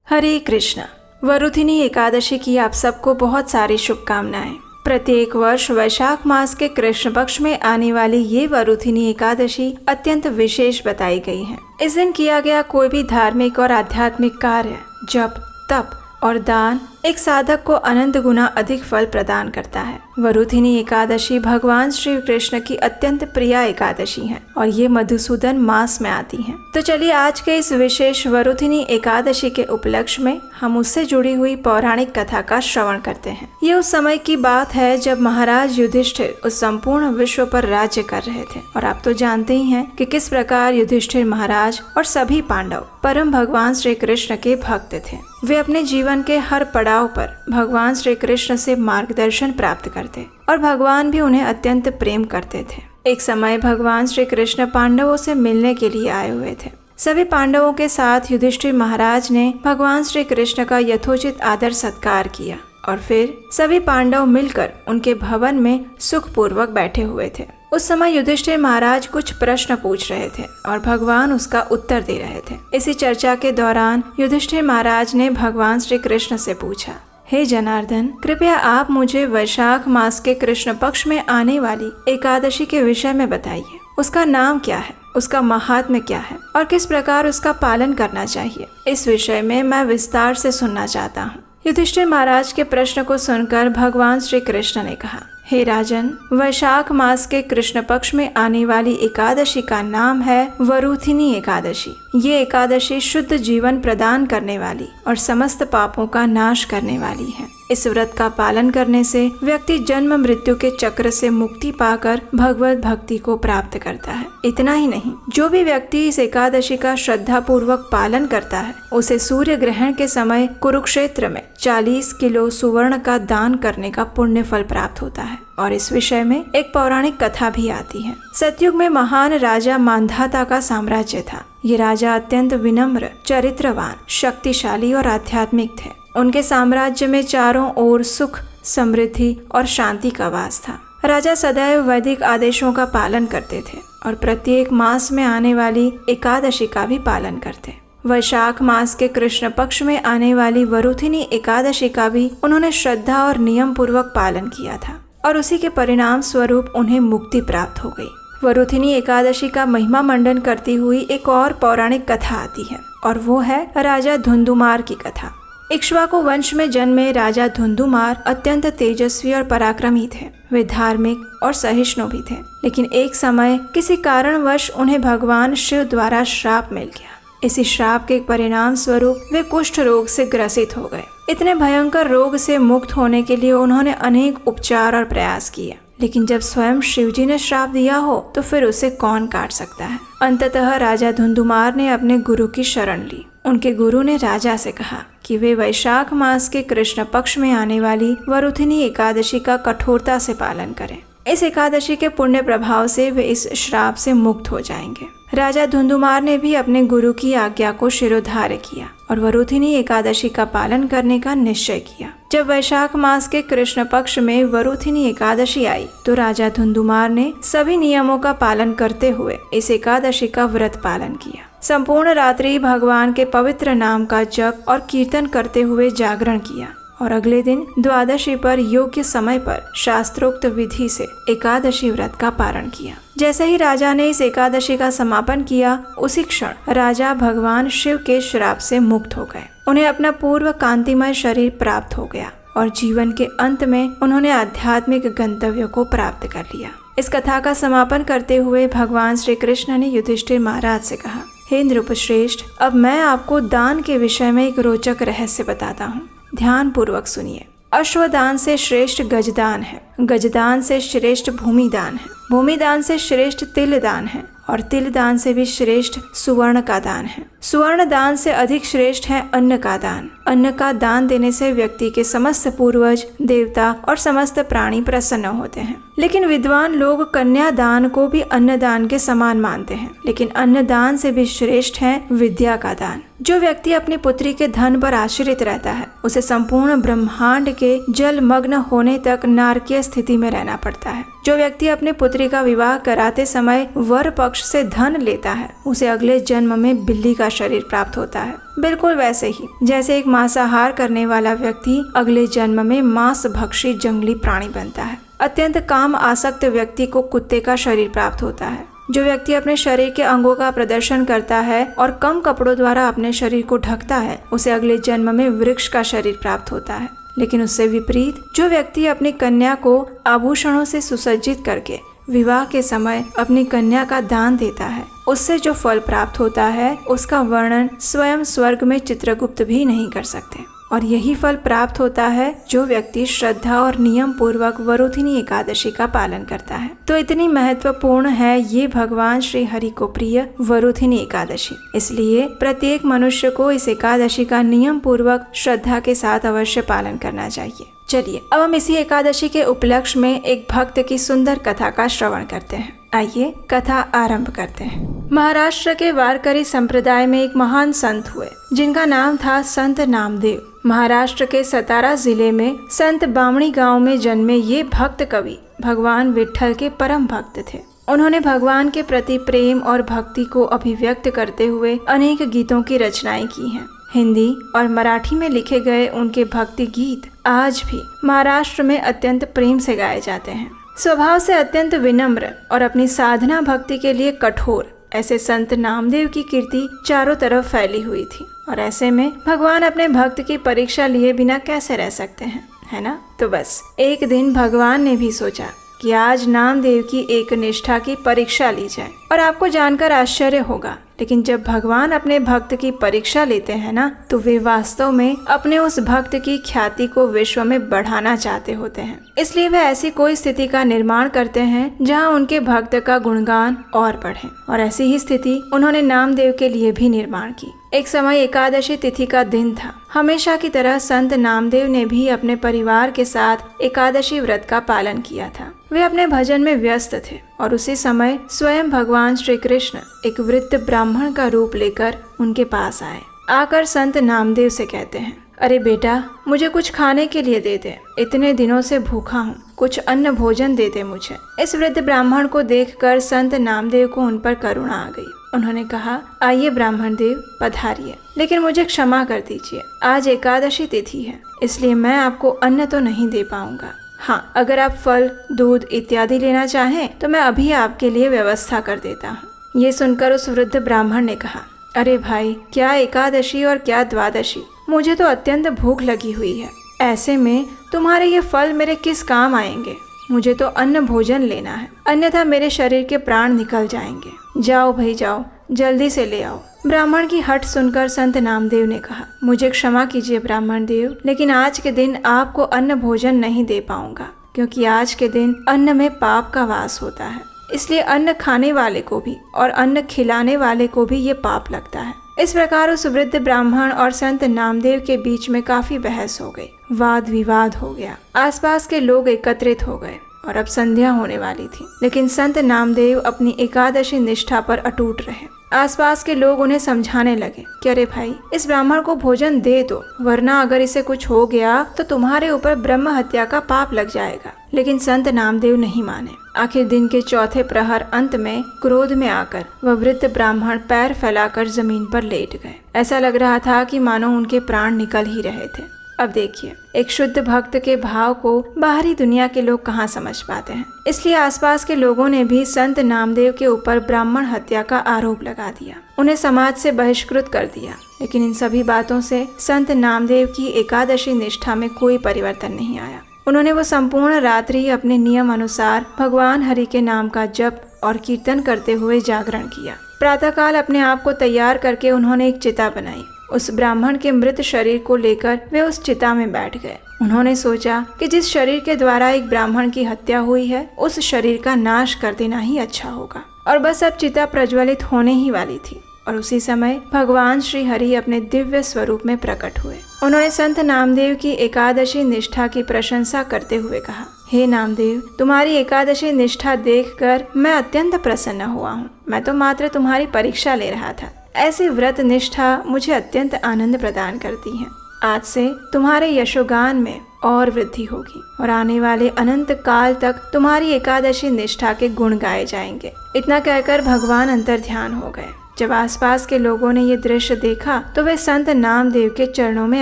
हरे कृष्णा। वरुथिनी एकादशी की आप सबको बहुत सारी शुभकामनाएं। प्रत्येक वर्ष वैशाख मास के कृष्ण पक्ष में आने वाली ये वरुथिनी एकादशी अत्यंत विशेष बताई गई है। इस दिन किया गया कोई भी धार्मिक और आध्यात्मिक कार्य, जप, तप और दान एक साधक को अनंत गुना अधिक फल प्रदान करता है। वरुथिनी एकादशी भगवान श्री कृष्ण की अत्यंत प्रिय एकादशी है और ये मधुसूदन मास में आती है। तो चलिए आज के इस विशेष वरुथिनी एकादशी के उपलक्ष्य में हम उससे जुड़ी हुई पौराणिक कथा का श्रवण करते हैं। ये उस समय की बात है जब महाराज युधिष्ठिर उस संपूर्ण विश्व पर राज्य कर रहे थे। और आप तो जानते ही हैं कि किस प्रकार युधिष्ठिर महाराज और सभी पांडव परम भगवान श्री कृष्ण के भक्त थे। वे अपने जीवन के हर पड़ाव पर भगवान श्री कृष्ण से मार्गदर्शन प्राप्त करते और भगवान भी उन्हें अत्यंत प्रेम करते थे। एक समय भगवान श्री कृष्ण पांडवों से मिलने के लिए आए हुए थे। सभी पांडवों के साथ युधिष्ठिर महाराज ने भगवान श्री कृष्ण का यथोचित आदर सत्कार किया और फिर सभी पांडव मिलकर उनके भवन में सुखपूर्वक बैठे हुए थे। उस समय युधिष्ठिर महाराज कुछ प्रश्न पूछ रहे थे और भगवान उसका उत्तर दे रहे थे। इसी चर्चा के दौरान युधिष्ठिर महाराज ने भगवान श्री कृष्ण से पूछा, हे जनार्दन, कृपया आप मुझे वैशाख मास के कृष्ण पक्ष में आने वाली एकादशी के विषय में बताइए। उसका नाम क्या है, उसका महात्म्य क्या है और किस प्रकार उसका पालन करना चाहिए। इस विषय में मैं विस्तार से सुनना चाहता हूँ। युधिष्ठिर महाराज के प्रश्न को सुनकर भगवान श्री कृष्ण ने कहा, हे राजन, वैशाख मास के कृष्ण पक्ष में आने वाली एकादशी का नाम है वरुथिनी एकादशी। ये एकादशी शुद्ध जीवन प्रदान करने वाली और समस्त पापों का नाश करने वाली है। इस व्रत का पालन करने से व्यक्ति जन्म मृत्यु के चक्र से मुक्ति पाकर भगवत भक्ति को प्राप्त करता है। इतना ही नहीं, जो भी व्यक्ति इस एकादशी का श्रद्धा पूर्वक पालन करता है उसे सूर्य ग्रहण के समय कुरुक्षेत्र में 40 किलो सुवर्ण का दान करने का पुण्य फल प्राप्त होता है। और इस विषय में एक पौराणिक कथा भी आती है। सतयुग में महान राजा मांधाता का साम्राज्य था। ये राजा अत्यंत विनम्र, चरित्रवान, शक्तिशाली और आध्यात्मिक थे। उनके साम्राज्य में चारों ओर सुख, समृद्धि और शांति का वास था। राजा सदैव वैदिक आदेशों का पालन करते थे और प्रत्येक मास में आने वाली एकादशी का भी पालन करते। वैशाख मास के कृष्ण पक्ष में आने वाली वरुथिनी एकादशी का भी उन्होंने श्रद्धा और नियम पूर्वक पालन किया था और उसी के परिणाम स्वरूप उन्हें मुक्ति प्राप्त हो गई। वरुथिनी एकादशी का महिमा मंडन करती हुई एक और पौराणिक कथा आती है और वो है राजा धुंधुमार की कथा। इक्ष्वाकु वंश में जन्मे राजा धुंधुमार अत्यंत तेजस्वी और पराक्रमी थे। वे धार्मिक और सहिष्णु भी थे, लेकिन एक समय किसी कारणवश उन्हें भगवान शिव द्वारा श्राप मिल गया। इसी श्राप के परिणाम स्वरूप वे कुष्ठ रोग से ग्रसित हो गए। इतने भयंकर रोग से मुक्त होने के लिए उन्होंने अनेक उपचार और प्रयास किए, लेकिन जब स्वयं शिवजी ने श्राप दिया हो तो फिर उसे कौन काट सकता है। अंततः राजा धुंधुमार ने अपने गुरु की शरण ली। उनके गुरु ने राजा से कहा कि वे वैशाख मास के कृष्ण पक्ष में आने वाली वरुथिनी एकादशी का कठोरता से पालन करें। इस एकादशी के पुण्य प्रभाव से वे इस श्राप से मुक्त हो जाएंगे। राजा धुंधुमार ने भी अपने गुरु की आज्ञा को शिरोधार्य किया और वरुथिनी एकादशी का पालन करने का निश्चय किया। जब वैशाख मास के कृष्ण पक्ष में वरुथिनी एकादशी आई तो राजा धुंधुमार ने सभी नियमों का पालन करते हुए इस एकादशी का व्रत पालन किया। संपूर्ण रात्रि भगवान के पवित्र नाम का जप और कीर्तन करते हुए जागरण किया और अगले दिन द्वादशी पर योग्य समय पर शास्त्रोक्त विधि से एकादशी व्रत का पारण किया। जैसे ही राजा ने इस एकादशी का समापन किया, उसी क्षण राजा भगवान शिव के श्राप से मुक्त हो गए। उन्हें अपना पूर्व कांतिमय शरीर प्राप्त हो गया और जीवन के अंत में उन्होंने आध्यात्मिक गंतव्य को प्राप्त कर लिया। इस कथा का समापन करते हुए भगवान श्री कृष्ण ने युधिष्ठिर महाराज से कहा, हे नृपश्रेष्ठ, अब मैं आपको दान के विषय में एक रोचक रहस्य बताता हूँ। ध्यान पूर्वक सुनिए। अश्वदान से श्रेष्ठ गजदान है, गजदान से श्रेष्ठ भूमिदान है, भूमिदान से श्रेष्ठ तिल दान है और तिल दान से भी श्रेष्ठ सुवर्ण का दान है। सुवर्ण दान से अधिक श्रेष्ठ है अन्न का दान। अन्न का दान देने से व्यक्ति के समस्त पूर्वज, देवता और समस्त प्राणी प्रसन्न होते हैं। लेकिन विद्वान लोग कन्या दान को भी अन्न दान के समान मानते हैं, लेकिन अन्न दान से भी श्रेष्ठ है विद्या का दान। जो व्यक्ति अपनी पुत्री के धन पर आश्रित रहता है उसे संपूर्ण ब्रह्मांड के जल मग्न होने तक नारकीय स्थिति में रहना पड़ता है। जो व्यक्ति अपनी पुत्री का विवाह कराते समय वर पक्ष से धन लेता है उसे अगले जन्म में बिल्ली का शरीर प्राप्त होता है। बिल्कुल वैसे ही जैसे एक मांसाहार करने वाला व्यक्ति अगले जन्म में मांस भक्षी जंगली प्राणी बनता है। अत्यंत काम आसक्त व्यक्ति को कुत्ते का शरीर प्राप्त होता है। जो व्यक्ति अपने शरीर के अंगों का प्रदर्शन करता है और कम कपड़ों द्वारा अपने शरीर को ढकता है, उसे अगले जन्म में वृक्ष का शरीर प्राप्त होता है। लेकिन उससे विपरीत जो व्यक्ति अपनी कन्या को आभूषणों से सुसज्जित करके विवाह के समय अपनी कन्या का दान देता है, उससे जो फल प्राप्त होता है उसका वर्णन स्वयं स्वर्ग में चित्रगुप्त भी नहीं कर सकते। और यही फल प्राप्त होता है जो व्यक्ति श्रद्धा और नियम पूर्वक वरुथिनी एकादशी का पालन करता है। तो इतनी महत्वपूर्ण है ये भगवान श्री हरि को प्रिय वरुथिनी एकादशी। इसलिए प्रत्येक मनुष्य को इस एकादशी का नियम पूर्वक श्रद्धा के साथ अवश्य पालन करना चाहिए। चलिए अब हम इसी एकादशी के उपलक्ष्य में एक भक्त की सुंदर कथा का श्रवण करते हैं। आइए कथा आरंभ करते हैं। महाराष्ट्र के वारकरी संप्रदाय में एक महान संत हुए जिनका नाम था संत नामदेव। महाराष्ट्र के सतारा जिले में संत बामणी गांव में जन्मे ये भक्त कवि भगवान विट्ठल के परम भक्त थे। उन्होंने भगवान के प्रति प्रेम और भक्ति को अभिव्यक्त करते हुए अनेक गीतों की रचनाएं की हैं। हिंदी और मराठी में लिखे गए उनके भक्ति गीत आज भी महाराष्ट्र में अत्यंत प्रेम से गाए जाते हैं। स्वभाव से अत्यंत विनम्र और अपनी साधना भक्ति के लिए कठोर ऐसे संत नामदेव की कीर्ति चारों तरफ फैली हुई थी। और ऐसे में भगवान अपने भक्त की परीक्षा लिए बिना कैसे रह सकते हैं, है ना। तो बस एक दिन भगवान ने भी सोचा कि आज नामदेव की एक निष्ठा की परीक्षा ली जाए। और आपको जानकर आश्चर्य होगा, लेकिन जब भगवान अपने भक्त की परीक्षा लेते हैं ना, तो वे वास्तव में अपने उस भक्त की ख्याति को विश्व में बढ़ाना चाहते होते हैं। इसलिए वे ऐसी कोई स्थिति का निर्माण करते हैं जहां उनके भक्त का गुणगान और बढ़े। और ऐसी ही स्थिति उन्होंने नामदेव के लिए भी निर्माण की। एक समय एकादशी तिथि का दिन था। हमेशा की तरह संत नामदेव ने भी अपने परिवार के साथ एकादशी व्रत का पालन किया था। वे अपने भजन में व्यस्त थे और उसी समय स्वयं भगवान श्री कृष्ण एक वृद्ध ब्राह्मण का रूप लेकर उनके पास आए। आकर संत नामदेव से कहते हैं, अरे बेटा, मुझे कुछ खाने के लिए दे दे, इतने दिनों से भूखा हूँ, कुछ अन्न भोजन दे दे मुझे। इस वृद्ध ब्राह्मण को देखकर संत नामदेव को उन पर करुणा आ गई। उन्होंने कहा, आइए ब्राह्मण देव, पधारिए, लेकिन मुझे क्षमा कर दीजिए, आज एकादशी तिथि है, इसलिए मैं आपको अन्न तो नहीं दे पाऊंगा। हाँ, अगर आप फल, दूध इत्यादि लेना चाहें तो मैं अभी आपके लिए व्यवस्था कर देता हूँ। ये सुनकर उस वृद्ध ब्राह्मण ने कहा, अरे भाई, क्या एकादशी और क्या द्वादशी, मुझे तो अत्यंत भूख लगी हुई है। ऐसे में तुम्हारे ये फल मेरे किस काम आएंगे? मुझे तो अन्न भोजन लेना है, अन्यथा मेरे शरीर के प्राण निकल जाएंगे। जाओ भाई जाओ, जल्दी से ले आओ। ब्राह्मण की हट सुनकर संत नामदेव ने कहा, मुझे क्षमा कीजिए ब्राह्मण देव, लेकिन आज के दिन आपको अन्न भोजन नहीं दे पाऊंगा, क्योंकि आज के दिन अन्न में पाप का वास होता है। इसलिए अन्न खाने वाले को भी और अन्न खिलाने वाले को भी ये पाप लगता है। इस प्रकार उस वृद्ध ब्राह्मण और संत नामदेव के बीच में काफी बहस हो गई, वाद विवाद हो गया। आसपास के लोग एकत्रित हो गए और अब संध्या होने वाली थी, लेकिन संत नामदेव अपनी एकादशी निष्ठा पर अटूट रहे। आसपास के लोग उन्हें समझाने लगे कि अरे भाई, इस ब्राह्मण को भोजन दे दो, वरना अगर इसे कुछ हो गया तो तुम्हारे ऊपर ब्रह्म हत्या का पाप लग जाएगा। लेकिन संत नामदेव नहीं माने। आखिर दिन के चौथे प्रहर अंत में क्रोध में आकर वह वृद्ध ब्राह्मण पैर फैलाकर जमीन पर लेट गए। ऐसा लग रहा था कि मानो उनके प्राण निकल ही रहे थे। अब देखिए, एक शुद्ध भक्त के भाव को बाहरी दुनिया के लोग कहाँ समझ पाते हैं। इसलिए आसपास के लोगों ने भी संत नामदेव के ऊपर ब्राह्मण हत्या का आरोप लगा दिया, उन्हें समाज से बहिष्कृत कर दिया। लेकिन इन सभी बातों से संत नामदेव की एकादशी निष्ठा में कोई परिवर्तन नहीं आया। उन्होंने वो संपूर्ण रात्रि अपने नियम अनुसार भगवान हरि के नाम का जप और कीर्तन करते हुए जागरण किया। प्रातःकाल अपने आप को तैयार करके उन्होंने एक चिता बनाई। उस ब्राह्मण के मृत शरीर को लेकर वे उस चिता में बैठ गए। उन्होंने सोचा कि जिस शरीर के द्वारा एक ब्राह्मण की हत्या हुई है, उस शरीर का नाश कर देना ही अच्छा होगा। और बस अब चिता प्रज्वलित होने ही वाली थी और उसी समय भगवान श्री हरि अपने दिव्य स्वरूप में प्रकट हुए। उन्होंने संत नामदेव की एकादशी निष्ठा की प्रशंसा करते हुए कहा, हे नामदेव, तुम्हारी एकादशी निष्ठा देखकर मैं अत्यंत प्रसन्न हुआ हूँ। मैं तो मात्र तुम्हारी परीक्षा ले रहा था। ऐसी व्रत निष्ठा मुझे अत्यंत आनंद प्रदान करती है। आज से तुम्हारे यशोगान में और वृद्धि होगी और आने वाले अनंत काल तक तुम्हारी एकादशी निष्ठा के गुण गाए जाएंगे। इतना कहकर भगवान अंतर ध्यान हो गए। जब आसपास के लोगों ने ये दृश्य देखा तो वे संत नामदेव के चरणों में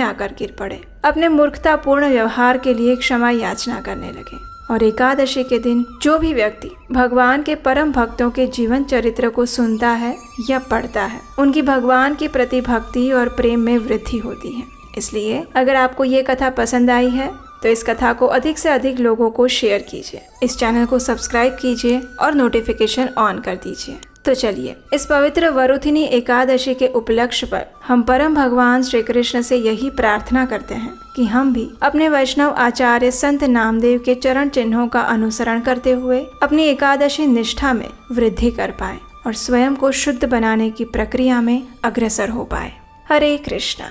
आकर गिर पड़े। अपने मूर्खतापूर्ण व्यवहार के लिए क्षमा याचना करने लगे। और एकादशी के दिन जो भी व्यक्ति भगवान के परम भक्तों के जीवन चरित्र को सुनता है या पढ़ता है, उनकी भगवान के प्रति भक्ति और प्रेम में वृद्धि होती है। इसलिए अगर आपको ये कथा पसंद आई है तो इस कथा को अधिक से अधिक लोगों को शेयर कीजिए, इस चैनल को सब्सक्राइब कीजिए और नोटिफिकेशन ऑन कर दीजिए। तो चलिए इस पवित्र वरुथिनी एकादशी के उपलक्ष्य पर हम परम भगवान श्री कृष्ण से यही प्रार्थना करते हैं कि हम भी अपने वैष्णव आचार्य संत नामदेव के चरण चिन्हों का अनुसरण करते हुए अपनी एकादशी निष्ठा में वृद्धि कर पाएं और स्वयं को शुद्ध बनाने की प्रक्रिया में अग्रसर हो पाए। हरे कृष्णा।